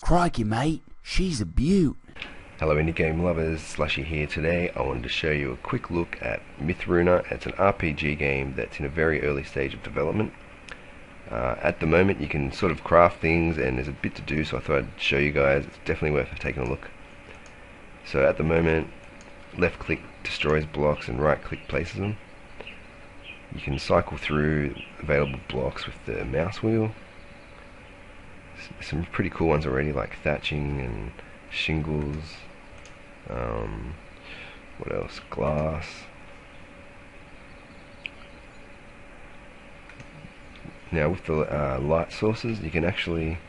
Crikey, mate, she's a beaut. Hello indie game lovers, Slushy here. Today I wanted to show you a quick look at Mythruna. It's an RPG game that's in a very early stage of development. At the moment you can sort of craft things and there's a bit to do, so I thought I'd show you guys. It's definitely worth taking a look. So at the moment, left click destroys blocks and right click places them. You can cycle through available blocks with the mouse wheel. Some pretty cool ones already, like thatching and shingles. What else? Glass. Now with the light sources, you can actually,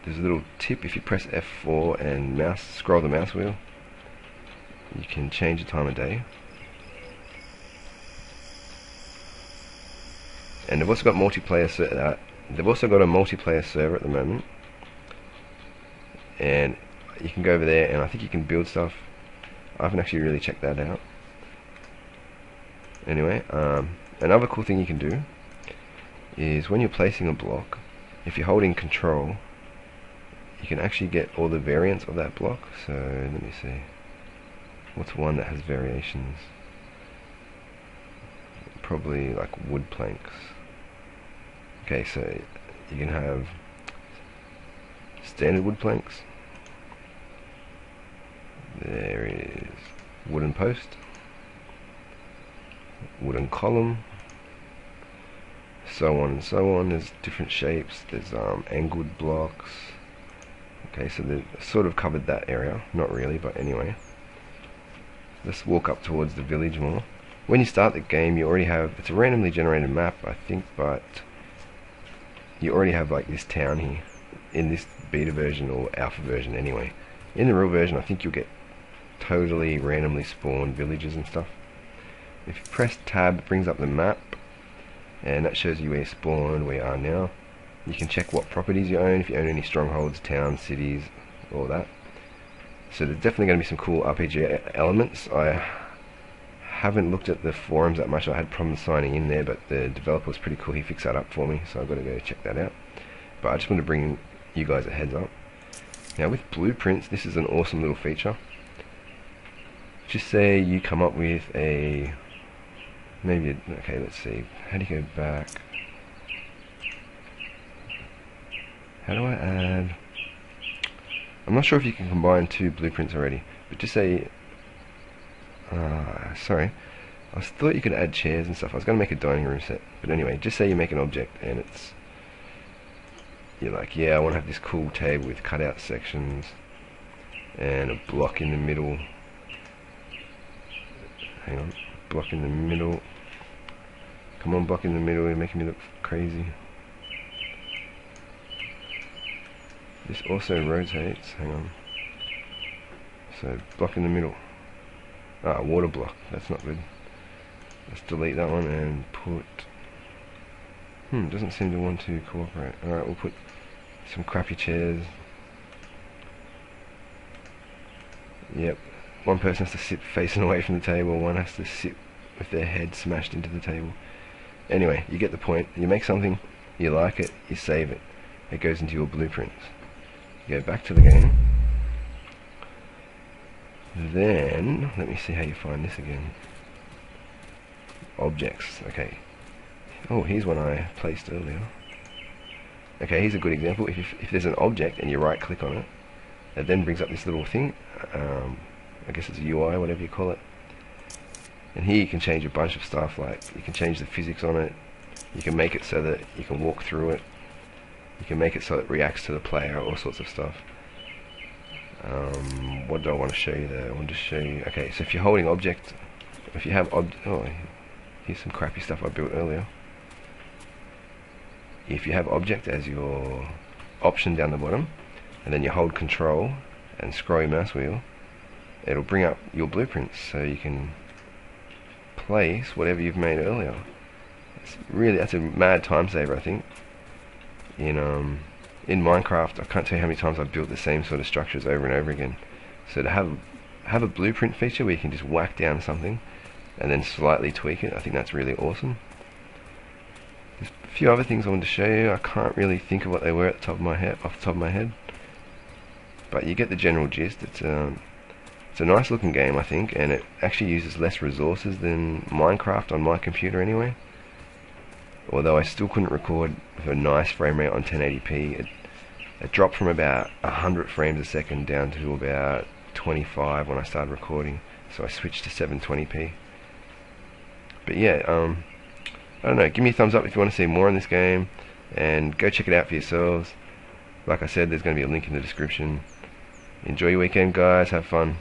there's a little tip: if you press F4 and scroll the mouse wheel, you can change the time of day. And they've also got multiplayer. They've also got a multiplayer server at the moment, and you can go over there, and I think you can build stuff. I haven't actually really checked that out. Anyway, another cool thing you can do is when you're placing a block, if you're holding control, you can actually get all the variants of that block. So let me see, what's one that has variations? Probably like wood planks. Okay, so you can have standard wood planks. There is wooden post, wooden column, so on and so on. There's different shapes. There's angled blocks. Okay, so they've sort of covered that area. Not really, but anyway. Let's walk up towards the village more. When you start the game, you already have, it's a randomly generated map, I think, but you already have like this town here in this beta version or alpha version anyway. In the real version, I think you'll get totally randomly spawned villages and stuff. If you press tab, it brings up the map, and that shows you where you spawned, where you are now. You can check what properties you own, if you own any strongholds, towns, cities, all that. So there's definitely going to be some cool RPG elements. I haven't looked at the forums that much. I had problems signing in there, but the developer was pretty cool. He fixed that up for me, so I've got to go check that out. But I just want to bring you guys a heads up. Now with blueprints, this is an awesome little feature. Just say you come up with okay, let's see, how do you go back? How do I add? I'm not sure if you can combine two blueprints already, but just say, sorry, I thought you could add chairs and stuff. I was going to make a dining room set, but anyway, just say you make an object and you're like, yeah, I want to have this cool table with cutout sections and a block in the middle. Hang on, block in the middle. Come on, block in the middle, you're making me look crazy. This also rotates, hang on. So, block in the middle. Water block, that's not good. Let's delete that one and put... doesn't seem to want to cooperate. Alright, we'll put some crappy chairs. Yep, one person has to sit facing away from the table, one has to sit with their head smashed into the table. Anyway, you get the point. You make something, you like it, you save it. It goes into your blueprints. You go back to the game. Then, let me see how you find this again. Objects, okay. Oh, here's one I placed earlier. Okay, here's a good example. If there's an object and you right click on it, it then brings up this little thing. I guess it's a UI, whatever you call it. And here you can change a bunch of stuff, like you can change the physics on it. You can make it so that you can walk through it. You can make it so it reacts to the player, all sorts of stuff. What do I want to show you there? I want to show you, okay, so if you're holding object, if you have here's some crappy stuff I built earlier. If you have object as your option down the bottom, and then you hold control and scroll your mouse wheel, it'll bring up your blueprints so you can place whatever you've made earlier. That's a mad time saver, I think. In Minecraft, I can't tell you how many times I've built the same sort of structures over and over again. So to have a blueprint feature where you can just whack down something and then slightly tweak it, I think that's really awesome. There's a few other things I wanted to show you. I can't really think of what they were off the top of my head. but you get the general gist. It's a nice looking game, I think, and it actually uses less resources than Minecraft on my computer anyway. Although I still couldn't record with a nice frame rate on 1080p. It dropped from about 100 frames a second down to about 25 when I started recording, so I switched to 720p. But yeah, I don't know, give me a thumbs up if you want to see more on this game, and go check it out for yourselves. Like I said, there's going to be a link in the description. Enjoy your weekend, guys, have fun.